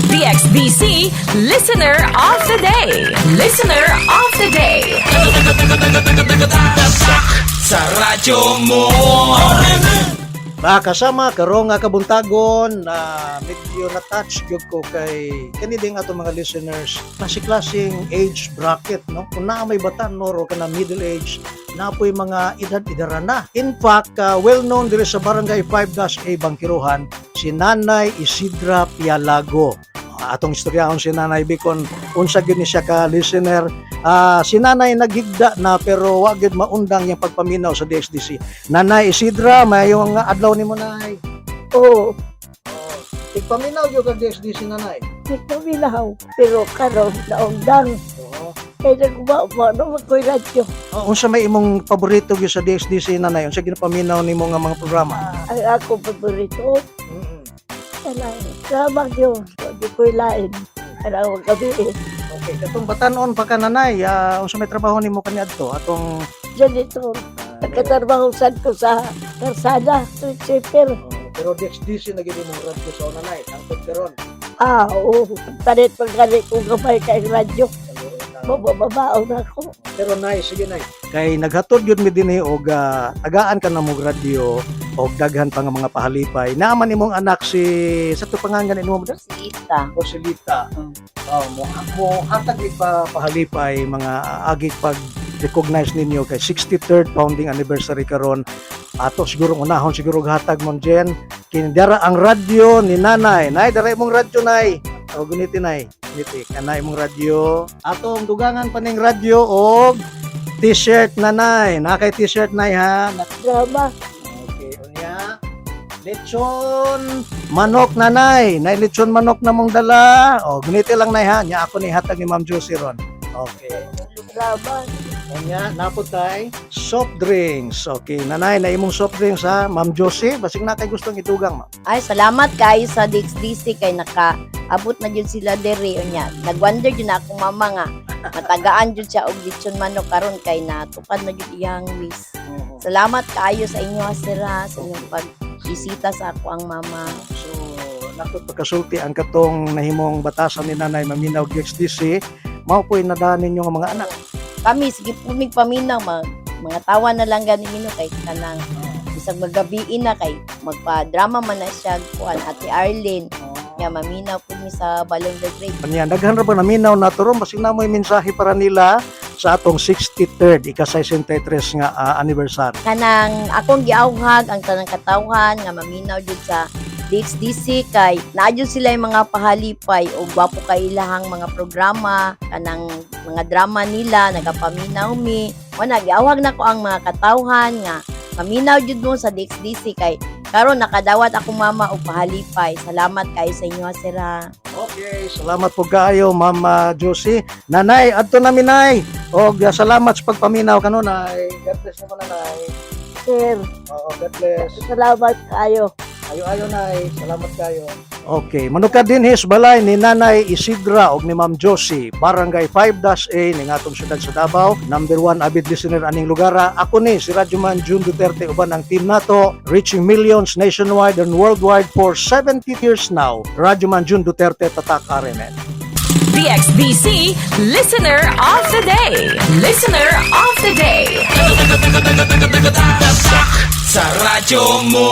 DXBC Listener of the Day. Listener of the Day. Sa radyo mo. Kasama karong nga kabuntagon na medyo na-touch gyud ko kay kaniding ato mga listeners na si klaseng age bracket, no? Kung naa may bata noro kana middle age, na po'y mga edad-edara na. In fact, well known dire sa Barangay 5-A Bangkiruhan, si Nanay Isidra Pialago. Atong istoryahon si Nanay Bicon, unsa gyud ni siya ka listener. Si Nanay nagigda na pero wa gyud maundang yung pagpaminaw sa DXDC. Nanay Isidra, mayong adlaw nimo Nay. Oo, Tigpaminaw gyud ka DXDC Nanay. nagpaminaw. Pero karon naundang. Oo. Kaya nagmama naman ko'y radyo. Unsa may imong paborito gyud sa DXDC Nanay? Unsa ginapaminaw nimo nga mga programa? Ang ako paborito, salamat yun. Hindi ko'y lain. Alam gabi eh. Okay, katong batanon pa ka Nanay, unsa may trabaho nimo kaniadto? Atong Janitor, nagkatrabaho ko sa Karsada, street sweeper. pero DXDC na gyud imong radyo sa Nanay, angkod karon. Oo. Panit pagkali kong gamay kay radyo. Mabababaon ako. Pero Nay, sige Nay. Kay naghatod gyud mi dinhi og tagaan ka na mo radyo og daghan pa nga mga pahalipay. Naaman imong anak si sa to pangangan nimo mo Sita. o si Lita. Mo hatag ni pa pahalipay mga agig pag recognize ninyo kay 63rd founding anniversary karon. Ato siguro unahon siguro hatag mo Jen. Kinidara ang radyo ni Nanay. Nay, dara imong radyo Nay. O guniti Nay. Guniti kanay imong radyo. Atong dugangan pa ning radyo og t-shirt Nanay. Nakay t-shirt Nay ha. Drama. Okay, unya. Lechon manok Nanay. Nay lechon manok na mong dala. O guniti lang Nay ha. Nya ako ni hatag ni Ma'am Josie ron. Okay. Drama. Unya, napod tay soft drinks. Okay, Nanay, na imong soft drinks ha, Ma'am Josie, basig na kay gustong itugang, Ma'am. Ay, salamat kayo sa DXDC kay nakaabot na jud sila diri unya. Nagwonder jud na akong mama nga matagaan jud siya og lechon manok karon kay natukad na jud iyang wish. Salamat kayo sa inyo sira sa inyong pagbisita sa ako ang mama. So, nakot pagkasulti ang katong nahimong batasan ni Nanay maminaw DXDC, mao po'y nadaanin yung mga anak. Kami sige pumig paminaw mga tawa na lang gani mino kay kanang bisag magabiin na kay magpa-drama man na siya kuan Ate Arlene. Ya maminaw pud mi sa Balong the Great. Kanya, daghan ra ba naminaw na turon, basig na mo'y mensahe para nila sa atong 63rd, ika-63 nga anniversary. Kanang akong giawhag ang tanang katawhan nga maminaw jud sa DXDC kay naadyo sila yung mga pahalipay o gwapo kay ilahang mga programa kanang mga drama nila nagapaminaw mi mo nagiawhag na ko ang mga katawhan nga maminaw jud mo sa DXDC kay karon nakadawat ako mama og pahalipay. Salamat kayo sa inyo sira. Okay, salamat po kayo, Ma'am Josie. Nanay, adto na minay. Og salamat sa pagpaminaw kanunay. God bless naman Nanay. Sir, Oo, God bless. salamat kayo. Ayo Nay, salamat kayo. Okay, manukad din his balay ni Nanay Isidra og ni Ma'am Josie, Barangay 5-A ning atong syudad sa Davao. Number 1 avid listener aning lugara. Ako ni si Radyoman June Duterte uban ang team nato, reaching millions nationwide and worldwide for 70 years now. Radyoman June Duterte, tatak RMN. DXBC Listener of the Day. Listener of the Day. Sa radyo mo.